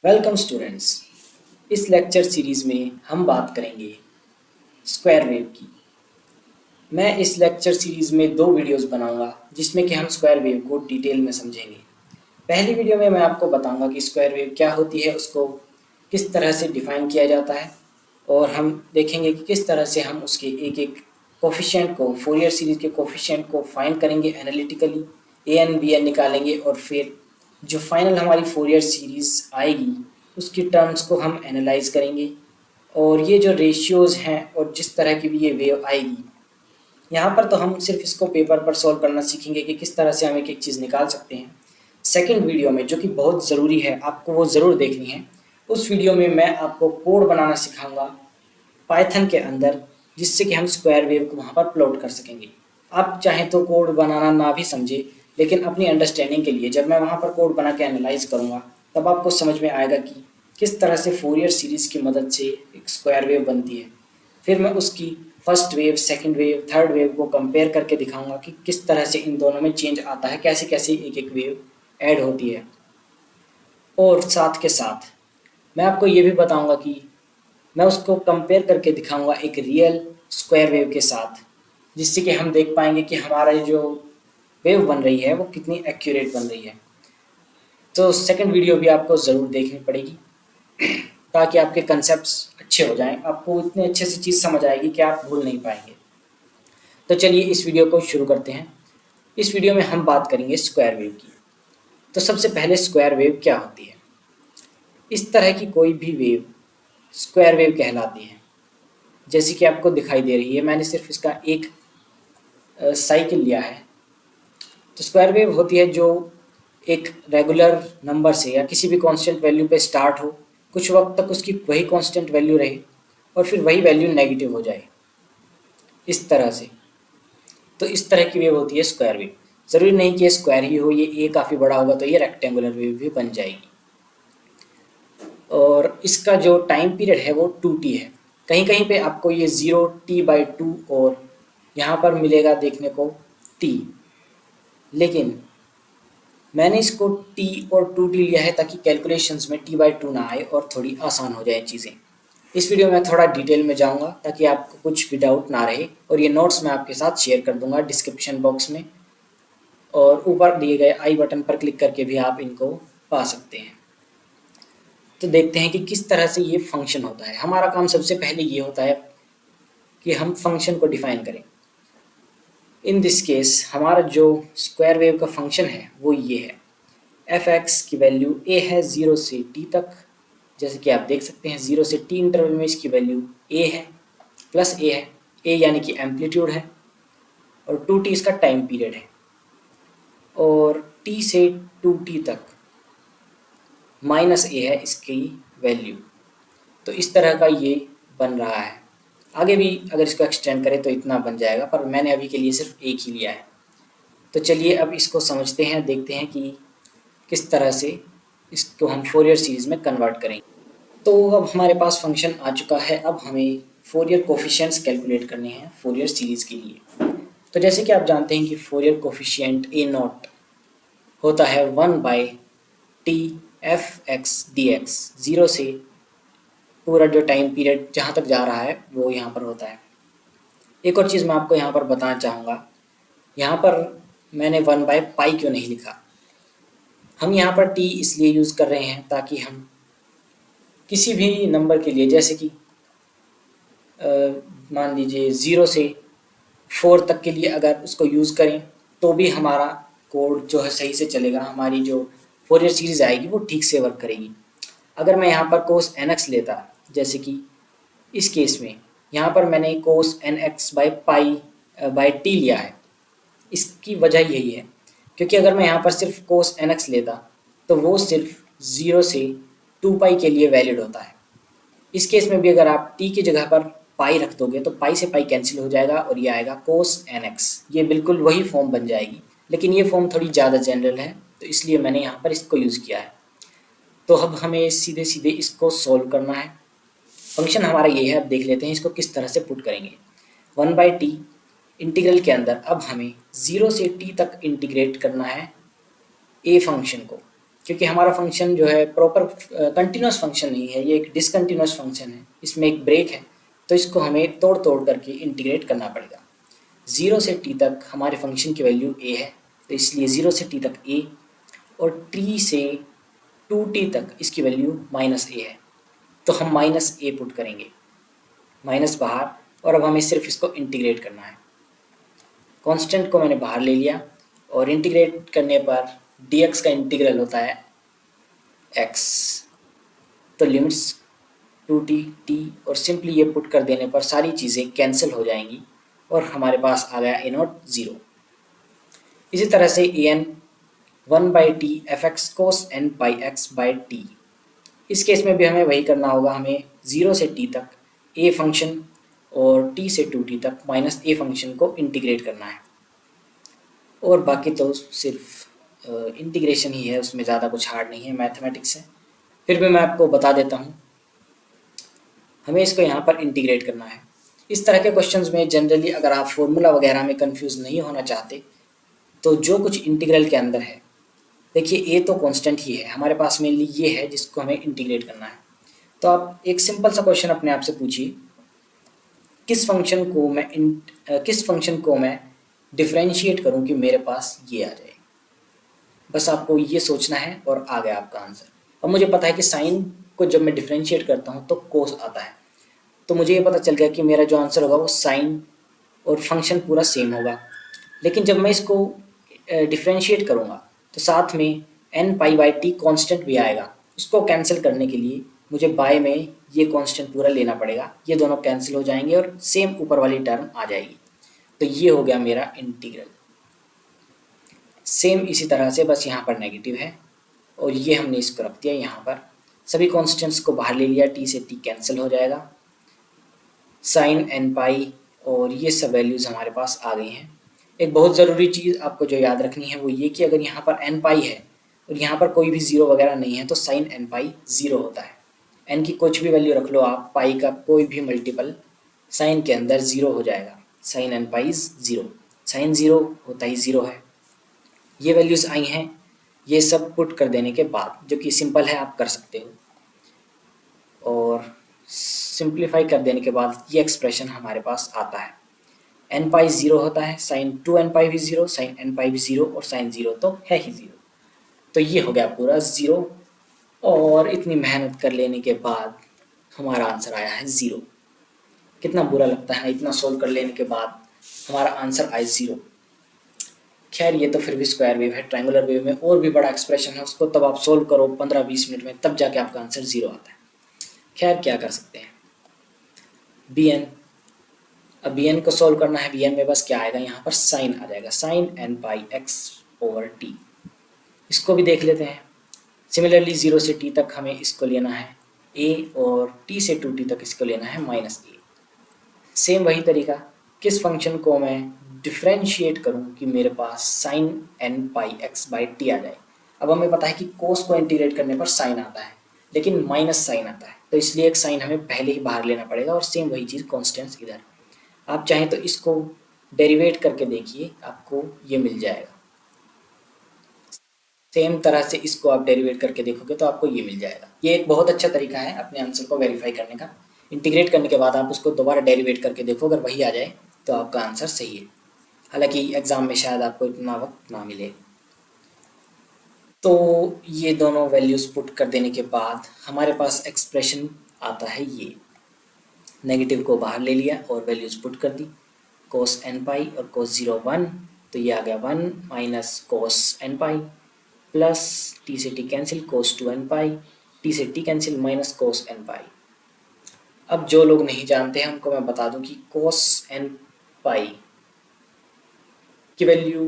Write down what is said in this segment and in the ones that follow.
Welcome students. इस lecture series में हम बात करेंगे स्क्वायर वेव की। मैं इस लेक्चर सीरीज़ में दो वीडियोस बनाऊंगा जिसमें कि हम स्क्वायर वेव को डिटेल में समझेंगे। पहली वीडियो में मैं आपको बताऊंगा कि स्क्वायर वेव क्या होती है, उसको किस तरह से डिफ़ाइन किया जाता है, और हम देखेंगे कि किस तरह से हम उसके एक एक कोफिशिएंट को, फोरियर सीरीज़ के कोफिशिएंट को फाइंड करेंगे analytically, A N B N निकालेंगे, और फिर जो फाइनल हमारी फोरियर सीरीज़ आएगी उसकी टर्म्स को हम एनालाइज करेंगे। और ये जो रेशियोज़ हैं और जिस तरह की भी ये वेव आएगी, यहाँ पर तो हम सिर्फ इसको पेपर पर सॉल्व करना सीखेंगे कि किस तरह से हम एक एक चीज़ निकाल सकते हैं। सेकंड वीडियो में, जो कि बहुत ज़रूरी है, आपको वो ज़रूर देखनी है, उस वीडियो में मैं आपको कोड बनाना सिखाऊंगा पाइथन के अंदर, जिससे कि हम स्क्वायर वेव को वहाँ पर प्लॉट कर सकेंगे। आप चाहें तो कोड बनाना ना भी समझे, लेकिन अपनी अंडरस्टैंडिंग के लिए जब मैं वहाँ पर कोड बना के एनालाइज करूँगा तब आपको समझ में आएगा कि किस तरह से फोरियर सीरीज़ की मदद से एक स्क्वायर वेव बनती है। फिर मैं उसकी first wave, second wave, third wave को कंपेयर करके दिखाऊंगा कि किस तरह से इन दोनों में चेंज आता है, कैसे कैसे एक एक वेव ऐड होती है। और साथ के साथ मैं आपको ये भी बताऊंगा कि मैं उसको कंपेयर करके दिखाऊंगा एक रियल स्क्वायर वेव के साथ, जिससे कि हम देख पाएंगे कि हमारा जो वेव बन रही है वो कितनी एक्यूरेट बन रही है। तो सेकंड वीडियो भी आपको ज़रूर देखनी पड़ेगी ताकि आपके कंसेप्ट्स अच्छे हो जाएं, आपको इतने अच्छे से चीज़ समझ आएगी कि आप भूल नहीं पाएंगे। तो चलिए इस वीडियो को शुरू करते हैं। इस वीडियो में हम बात करेंगे स्क्वायर वेव की। तो सबसे पहले स्क्वायर वेव क्या होती है? इस तरह की कोई भी वेव स्क्वायर वेव कहलाती है, जैसे कि आपको दिखाई दे रही है। मैंने सिर्फ इसका एक साइकिल लिया है। तो स्क्वायर वेव होती है जो एक रेगुलर नंबर से या किसी भी कांस्टेंट वैल्यू पे स्टार्ट हो, कुछ वक्त तक उसकी वही कांस्टेंट वैल्यू रहे और फिर वही वैल्यू नेगेटिव हो जाए, इस तरह से। तो इस तरह की वेव होती है स्क्वायर वेव। ज़रूरी नहीं कि ये स्क्वायर ही हो, ये ए काफ़ी बड़ा होगा तो ये रेक्टेंगुलर वेव भी बन जाएगी। और इसका जो टाइम पीरियड है वो 2t है। कहीं कहीं पे आपको ये 0t/2 और यहाँ पर मिलेगा देखने को t, लेकिन मैंने इसको t और 2t लिया है ताकि कैलकुलेशंस में t/2 ना आए और थोड़ी आसान हो जाए चीज़ें। इस वीडियो में थोड़ा डिटेल में जाऊंगा ताकि आपको कुछ भी डाउट ना रहे, और ये नोट्स मैं आपके साथ शेयर कर दूंगा डिस्क्रिप्शन बॉक्स में, और ऊपर दिए गए आई बटन पर क्लिक करके भी आप इनको पा सकते हैं। तो देखते हैं कि किस तरह से ये फंक्शन होता है। हमारा काम सबसे पहले ये होता है कि हम फंक्शन को डिफाइन करें। इन दिस केस हमारा जो स्क्वायर वेव का फंक्शन है वो ये है। एफ एक्स की वैल्यू ए है 0 से t तक, जैसे कि आप देख सकते हैं 0 से t इंटरवल में इसकी वैल्यू a है, प्लस a है। a यानी कि एम्पलीट्यूड है, और 2t इसका टाइम पीरियड है, और t से 2t तक माइनस a है इसकी वैल्यू। तो इस तरह का ये बन रहा है। आगे भी अगर इसको एक्सटेंड करें तो इतना बन जाएगा, पर मैंने अभी के लिए सिर्फ एक ही लिया है। तो चलिए अब इसको समझते हैं, देखते हैं कि किस तरह से इसको हम फोरियर सीरीज़ में कन्वर्ट करेंगे। तो अब हमारे पास फंक्शन आ चुका है। अब हमें फोरियर कोफिशिएंट्स कैलकुलेट करने हैं फोरियर सीरीज़ के लिए। तो जैसे कि आप जानते हैं कि फोरियर कोफिशिएंट a0 होता है 1/t F x D x. 0 से पूरा जो टाइम पीरियड जहाँ तक जा रहा है वो यहाँ पर होता है। एक और चीज़ मैं आपको यहाँ पर बताना चाहूँगा, यहाँ पर मैंने 1/पाई क्यों नहीं लिखा। हम यहाँ पर t इसलिए यूज़ कर रहे हैं ताकि हम किसी भी नंबर के लिए, जैसे कि मान लीजिए 0 से 4 तक के लिए अगर उसको यूज़ करें तो भी हमारा कोड जो है सही से चलेगा, हमारी जो फोरियर सीरीज़ आएगी वो ठीक से वर्क करेगी। अगर मैं यहाँ पर कोस nx लेता, जैसे कि इस केस में यहाँ पर मैंने कोस nx/पाई/t लिया है। इसकी वजह यही है क्योंकि अगर मैं यहाँ पर सिर्फ कोस nx लेता तो वो सिर्फ 0 से 2 पाई के लिए वैलिड होता है। इस केस में भी अगर आप t की जगह पर पाई रख दोगे तो पाई से पाई कैंसिल हो जाएगा और ये आएगा कोस nx। ये बिल्कुल वही फॉर्म बन जाएगी, लेकिन ये फॉर्म थोड़ी ज़्यादा जनरल है तो इसलिए मैंने यहाँ पर इसको यूज़ किया है। तो अब हमें सीधे सीधे इसको सॉल्व करना है। फंक्शन हमारा ये है, अब देख लेते हैं इसको किस तरह से पुट करेंगे। 1/t इंटीग्रल के अंदर अब हमें 0 से t तक इंटीग्रेट करना है a फंक्शन को। क्योंकि हमारा फंक्शन जो है प्रॉपर कंटिन्यूस फंक्शन नहीं है, ये एक डिसकंटिन्यूस फंक्शन है, इसमें एक ब्रेक है, तो इसको हमें तोड़ तोड़ करके इंटीग्रेट करना पड़ेगा। 0 से t तक हमारे फंक्शन की वैल्यू a है, तो इसलिए 0 से t तक a, और t से 2t तक इसकी वैल्यू -a है, तो हम -a पुट करेंगे, माइनस बाहर, और अब हमें सिर्फ इसको इंटीग्रेट करना है। कांस्टेंट को मैंने बाहर ले लिया, और इंटीग्रेट करने पर dx का इंटीग्रल होता है x, तो लिमिट्स 2t t, और सिंपली ये पुट कर देने पर सारी चीज़ें कैंसिल हो जाएंगी और हमारे पास आ गया a0 0। इसी तरह से an 1/t fx cos n pi x by t, इस केस में भी हमें वही करना होगा, हमें 0 से t तक a फंक्शन और t से 2t तक -a फंक्शन को इंटीग्रेट करना है, और बाकी तो सिर्फ इंटीग्रेशन ही है, उसमें ज़्यादा कुछ हार्ड नहीं है, मैथमेटिक्स है। फिर भी मैं आपको बता देता हूँ, हमें इसको यहाँ पर इंटीग्रेट करना है। इस तरह के क्वेश्चंस में जनरली अगर आप फॉर्मूला वगैरह में कंफ्यूज नहीं होना चाहते, तो जो कुछ इंटीग्रल के अंदर है, देखिए a तो कांस्टेंट ही है, हमारे पास मेनली ये है जिसको हमें इंटीग्रेट करना है। तो आप एक सिंपल सा क्वेश्चन अपने आप से पूछिए, किस फंक्शन को मैं डिफरेंशिएट करूं कि मेरे पास ये आ जाए। बस आपको ये सोचना है और आ गया आपका आंसर। अब मुझे पता है कि साइन को जब मैं डिफरेंशिएट करता हूँ तो कोस आता है, तो मुझे ये पता चल गया कि मेरा जो आंसर होगा वो साइन और फंक्शन पूरा सेम होगा। लेकिन जब मैं इसको डिफरेंशिएट करूँगा तो साथ में n pi by T constant भी आएगा, उसको कैंसिल करने के लिए मुझे बाय में ये कॉन्स्टेंट पूरा लेना पड़ेगा, ये दोनों कैंसिल हो जाएंगे और सेम ऊपर वाली टर्म आ जाएगी। तो ये हो गया मेरा इंटीग्रल। सेम इसी तरह से बस यहाँ पर नेगेटिव है, और ये हमने इसको रख दिया यहाँ पर, सभी कॉन्स्टेंट्स को बाहर ले लिया, t से t कैंसिल हो जाएगा, साइन n पाई, और ये सब वैल्यूज़ हमारे पास आ गई हैं। एक बहुत ज़रूरी चीज़ आपको जो याद रखनी है वो ये कि अगर यहाँ पर n पाई है और यहाँ पर कोई भी ज़ीरो वगैरह नहीं है तो साइन n पाई ज़ीरो होता है। n की कुछ भी वैल्यू रख लो आप, पाई का कोई भी मल्टीपल साइन के अंदर ज़ीरो हो जाएगा, साइन n पाई ज़ीरो, साइन ज़ीरो होता ही ज़ीरो है। ये वैल्यूज़ आई हैं, ये सब पुट कर देने के बाद, जो कि सिंपल है, आप कर सकते हो, और सिंप्लीफाई कर देने के बाद ये एक्सप्रेशन हमारे पास आता है। n पाई ज़ीरो होता है, साइन 2n पाई भी ज़ीरो, साइन n पाई भी ज़ीरो, और साइन ज़ीरो तो है ही ज़ीरो। तो ये हो गया पूरा ज़ीरो, और इतनी मेहनत कर लेने के बाद हमारा आंसर आया है ज़ीरो। कितना बुरा लगता है ना, इतना सोल्व कर लेने के बाद हमारा आंसर आया ज़ीरो। खैर ये तो फिर भी स्क्वायर वेव है, ट्रायंगुलर वेव में और भी बड़ा एक्सप्रेशन है, उसको तब आप सोल्व करो 15-20 मिनट में, तब जाके आपका आंसर ज़ीरो आता है। खैर क्या कर सकते हैं। bn, अब bn को सोल्व करना है, bn में बस क्या आएगा, यहाँ पर साइन आ जाएगा, sign n pi x over t। इसको भी देख लेते हैं। सिमिलरली 0 से t तक हमें इसको लेना है a, और t से 2t तक इसको लेना है -a। सेम वही तरीका, किस फंक्शन को मैं डिफरेंशिएट करूं कि मेरे पास sine n pi x by T आ जाए। अब हमें पता है कि कोस को इंटीग्रेट करने पर साइन आता है, लेकिन माइनस साइन आता है, तो इसलिए एक साइन हमें पहले ही बाहर लेना पड़ेगा, और सेम वही चीज़ कॉन्स्टेंट्स इधर। आप चाहें तो इसको डेरिवेट करके देखिए, आपको ये मिल जाएगा। सेम तरह से इसको आप डेरिवेट करके देखोगे तो आपको ये मिल जाएगा। ये एक बहुत अच्छा तरीका है अपने आंसर को वेरीफाई करने का। इंटीग्रेट करने के बाद आप उसको दोबारा डेरिवेट करके देखो, अगर वही आ जाए तो आपका आंसर सही है। हालांकि एग्ज़ाम में शायद आपको इतना वक्त ना मिले। तो ये दोनों वैल्यूज़ पुट कर देने के बाद हमारे पास एक्सप्रेशन आता है ये, नेगेटिव को बाहर ले लिया और वैल्यूज़ पुट कर दी, कोस n पाई और कोस 0 1, तो ये आ गया 1 minus cos n pi plus t से t कैंसिल, कोस 2n पाई, t से t cancel, minus cos n पाई। अब जो लोग नहीं जानते हैं उनको मैं बता दूं कि कोस n पाई की वैल्यू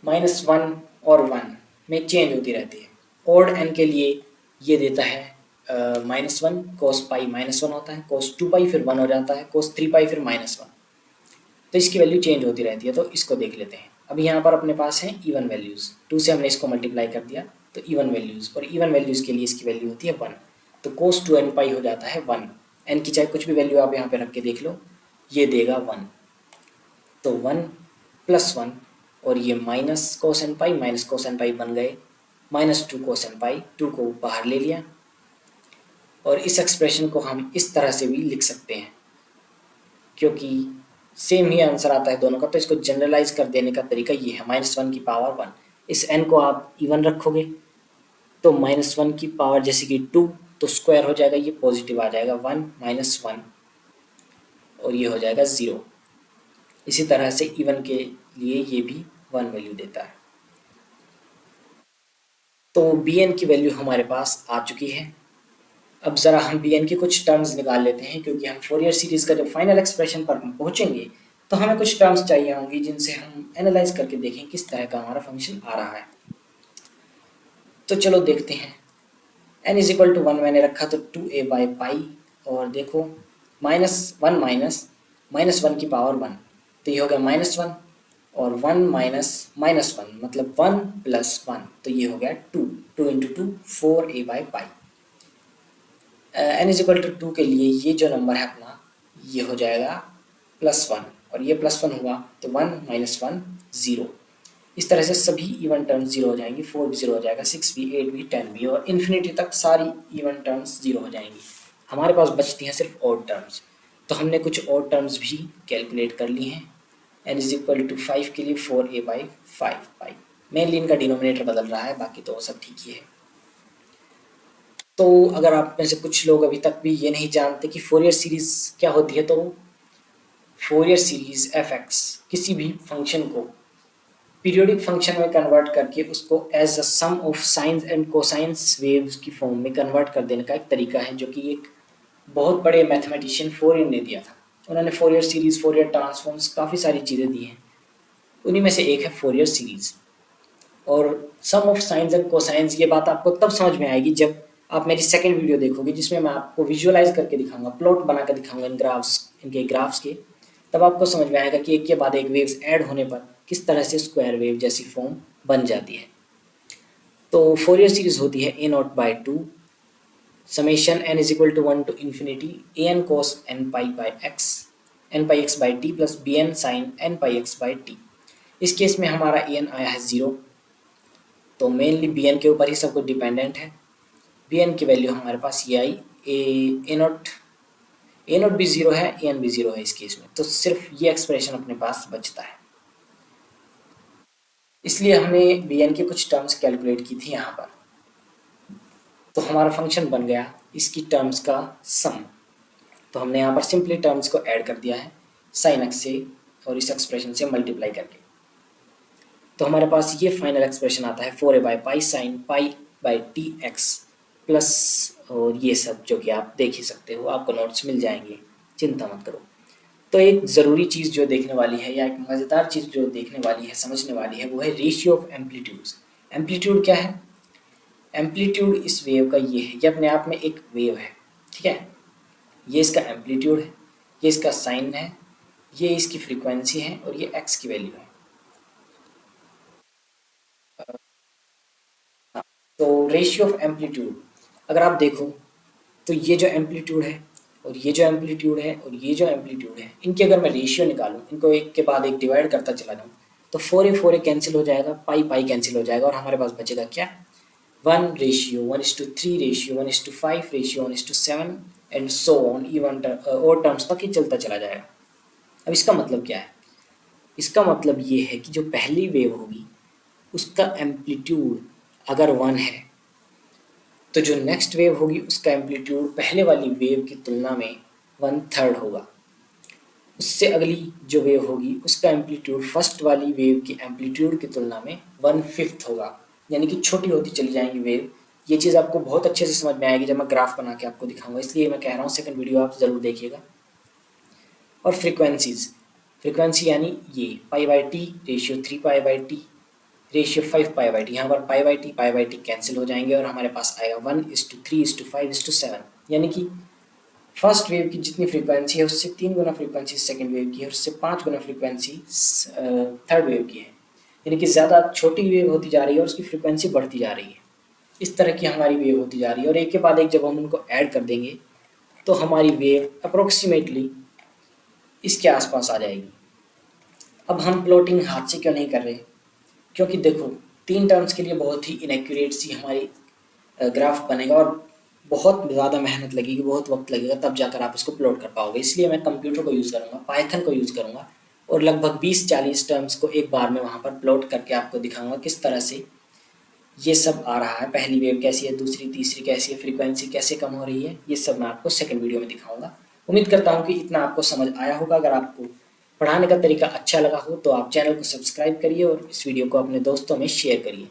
-1 और 1 में चेंज होती रहती है। ऑड n के लिए ये देता है -1, कोस पाई -1 होता है, कोस 2 पाई फिर 1 हो जाता है, कोस 3 पाई फिर -1, तो इसकी वैल्यू चेंज होती रहती है। तो इसको देख लेते हैं। अभी यहाँ पर अपने पास है इवन वैल्यूज़, 2 से हमने इसको मल्टीप्लाई कर दिया तो इवन वैल्यूज़, और इवन वैल्यूज़ के लिए इसकी वैल्यू होती है 1, तो कोस 2n पाई हो जाता है 1। n की चाहे कुछ भी वैल्यू आप यहाँ पे रख के देख लो, ये देगा 1, तो 1 प्लस 1, और ये minus cos n pi minus cos n पाई बन गए -2 कोसाइन पाई, 2 को बाहर ले लिया और इस एक्सप्रेशन को हम इस तरह से भी लिख सकते हैं क्योंकि सेम ही आंसर आता है दोनों का, तो इसको जनरलाइज कर देने का तरीका ये है -1 की पावर 1। इस n को आप इवन रखोगे तो -1 की पावर जैसे कि 2 तो स्क्वायर हो जाएगा, ये पॉजिटिव आ जाएगा 1 -1 और ये हो जाएगा 0। इसी तरह से इवन के लिए ये भी 1 वैल्यू देता है। तो bn की वैल्यू हमारे पास आ चुकी है। अब ज़रा हम bn के कुछ टर्म्स निकाल लेते हैं क्योंकि हम फोरियर सीरीज़ का जब फाइनल एक्सप्रेशन पर हम पहुँचेंगे तो हमें कुछ टर्म्स चाहिए होंगी जिनसे हम एनालाइज करके देखें किस तरह का हमारा फंक्शन आ रहा है। तो चलो देखते हैं। n इज इक्वल टू 1 मैंने रखा तो 2a बाई पाई और देखो -1 की पावर 1 तो ये हो गया -1 और 1 माइनस 1 मतलब 1 प्लस 1 तो ये हो गया 2 2 into 2 4a by pi. n is equal to 2 के लिए ये जो नंबर है अपना ये हो जाएगा +1 और ये +1 हुआ तो 1 माइनस 1 0। इस तरह से सभी इवन टर्म्स 0 हो जाएंगी, 4 भी 0 हो जाएगा, 6 भी, 8 भी, 10 भी और इन्फिनिटी तक सारी इवन टर्म्स 0 हो जाएंगी। हमारे पास बचती हैं सिर्फ ऑड टर्म्स, तो हमने कुछ ऑड टर्म्स भी कैलकुलेट कर ली हैं। n इज इक्वल टू 5 के लिए 4a बाई 5 पाई, मेनली इनका डिनोमिनेटर बदल रहा है, बाकी तो सब ठीक ही है। तो अगर आप में से कुछ लोग अभी तक भी ये नहीं जानते कि फोरियर सीरीज क्या होती है, तो फोरियर सीरीज f(x) किसी भी फंक्शन को पीरियोडिक फंक्शन में कन्वर्ट करके उसको as a sum of sines and cosines waves की फॉर्म में कन्वर्ट कर देने का एक तरीका है जो कि एक बहुत बड़े मैथमेटिशियन फोरियर ने दिया था। उन्होंने फोरियर सीरीज, फोरियर ट्रांसफॉर्म्स, काफ़ी सारी चीज़ें दी हैं, उन्हीं में से एक है फोरियर सीरीज। और सम ऑफ साइंस एंड कोसाइंस ये बात आपको तब समझ में आएगी जब आप मेरी सेकंड वीडियो देखोगे जिसमें मैं आपको विजुअलाइज करके दिखाऊंगा, प्लॉट बना कर दिखाऊंगा इनके ग्राफ्स के। तब आपको समझ में आएगा कि एक के बाद एक वेव्स ऐड होने पर किस तरह से स्क्वायर वेव जैसी फॉर्म बन जाती है। तो फोरियर सीरीज होती है a0/2 summation n is equal to 1 to infinity an cos n pi x by T plus bn sin n pi x by T. इस केस में हमारा an आया है 0, तो मेनली bn के ऊपर ही सब कुछ डिपेंडेंट है। bn की वैल्यू हमारे पास ये आई, ए नोट भी 0 है, an भी 0 है इस केस में, तो सिर्फ ये एक्सप्रेशन अपने पास बचता है। इसलिए हमने bn के कुछ टर्म्स कैलकुलेट की थी यहाँ पर, तो हमारा फंक्शन बन गया इसकी टर्म्स का सम। तो हमने यहाँ पर सिंपली टर्म्स को ऐड कर दिया है साइन एक्स से और इस एक्सप्रेशन से मल्टीप्लाई करके। तो हमारे पास ये फाइनल एक्सप्रेशन आता है 4a by pi sine pi by T x plus और ये सब जो कि आप देख ही सकते हो, आपको नोट्स मिल जाएंगे, चिंता मत करो। तो एक ज़रूरी चीज़ जो देखने वाली है या एक मज़ेदार चीज़ जो देखने वाली है, समझने वाली है, वो है रेशियो ऑफ एम्पलीट्यूड्स। एम्पलीट्यूड क्या है? एम्पलीट्यूड इस वेव का ये है, ये अपने आप में एक वेव है, ठीक है। ये इसका एम्पलीट्यूड है, ये इसका साइन है, ये इसकी फ्रीक्वेंसी है और ये एक्स की वैल्यू है। तो रेशियो ऑफ एम्पलीट्यूड अगर आप देखो तो ये जो एम्पलीट्यूड है और ये जो एम्पलीट्यूड है और ये जो एम्पलीट्यूड है, इनकी अगर मैं रेशियो निकालूं, इनको एक के बाद एक डिवाइड करता चला जाऊँ तो 4a कैंसिल हो जाएगा, पाई पाई कैंसिल हो जाएगा और हमारे पास बचेगा क्या? 1:1:3 ratio 1:5 ratio 1:7 and so on, even और टर्म्स तक ही चलता चला जाएगा। अब इसका मतलब क्या है? इसका मतलब ये है कि जो पहली वेव होगी उसका एम्पलीट्यूड अगर 1 है तो जो नेक्स्ट वेव होगी उसका एम्पलीट्यूड पहले वाली वेव की तुलना में 1/3 होगा। उससे अगली जो वेव होगी उसका एम्पलीट्यूड फर्स्ट वाली वेव की एम्पलीट्यूड की तुलना में 1/5 होगा, यानी कि छोटी होती चली जाएंगी वेव। ये चीज़ आपको बहुत अच्छे से समझ में आएगी जब मैं ग्राफ बना के आपको दिखाऊंगा, इसलिए मैं कह रहा हूँ सेकंड वीडियो आप ज़रूर देखिएगा। और फ्रीक्वेंसी यानी ये π/t ratio 3π/t ratio 5π/t, यहाँ पर π/t कैंसिल हो जाएंगे और हमारे पास आएगा 1:3:5:7, यानी कि फर्स्ट वेव की जितनी फ्रीक्वेंसी है उससे 3 गुना फ्रीक्वेंसी सेकंड वेव की है और उससे 5 गुना फ्रीक्वेंसी थर्ड वेव की है, यानी कि ज़्यादा छोटी वेव होती जा रही है और उसकी फ्रीक्वेंसी बढ़ती जा रही है। इस तरह की हमारी वेव होती जा रही है और एक के बाद एक जब हम उनको ऐड कर देंगे तो हमारी वेव अप्रोक्सीमेटली इसके आसपास आ जाएगी। अब हम प्लॉटिंग हाथ से क्यों नहीं कर रहे? क्योंकि देखो 3 टर्म्स के लिए बहुत ही इनएक्यूरेट सी हमारी ग्राफ बनेगा और बहुत ज़्यादा मेहनत लगेगी, बहुत वक्त लगेगा, तब जाकर आप इसको प्लॉट कर पाओगे। इसलिए मैं कंप्यूटर को यूज़ करूँगा, पाइथन को यूज़ करूँगा और लगभग 20-40 टर्म्स को एक बार में वहाँ पर प्लॉट करके आपको दिखाऊंगा किस तरह से ये सब आ रहा है। पहली वेव कैसी है, दूसरी तीसरी कैसी है, फ्रीक्वेंसी कैसे कम हो रही है, ये सब मैं आपको सेकंड वीडियो में दिखाऊंगा। उम्मीद करता हूँ कि इतना आपको समझ आया होगा। अगर आपको पढ़ाने का तरीका अच्छा लगा हो तो आप चैनल को सब्सक्राइब करिए और इस वीडियो को अपने दोस्तों में शेयर करिए।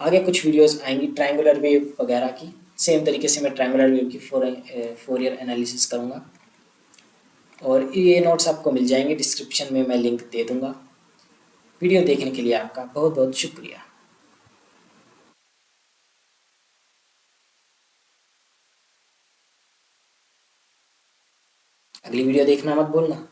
आगे कुछ वीडियोस आएंगी ट्रायंगुलर वेव वगैरह की, सेम तरीके से मैं ट्रायंगुलर वेव की फोरियर एनालिसिस करूँगा और ये नोट्स आपको मिल जाएंगे डिस्क्रिप्शन में, मैं लिंक दे दूँगा। वीडियो देखने के लिए आपका बहुत बहुत शुक्रिया। अगली वीडियो देखना मत भूलना।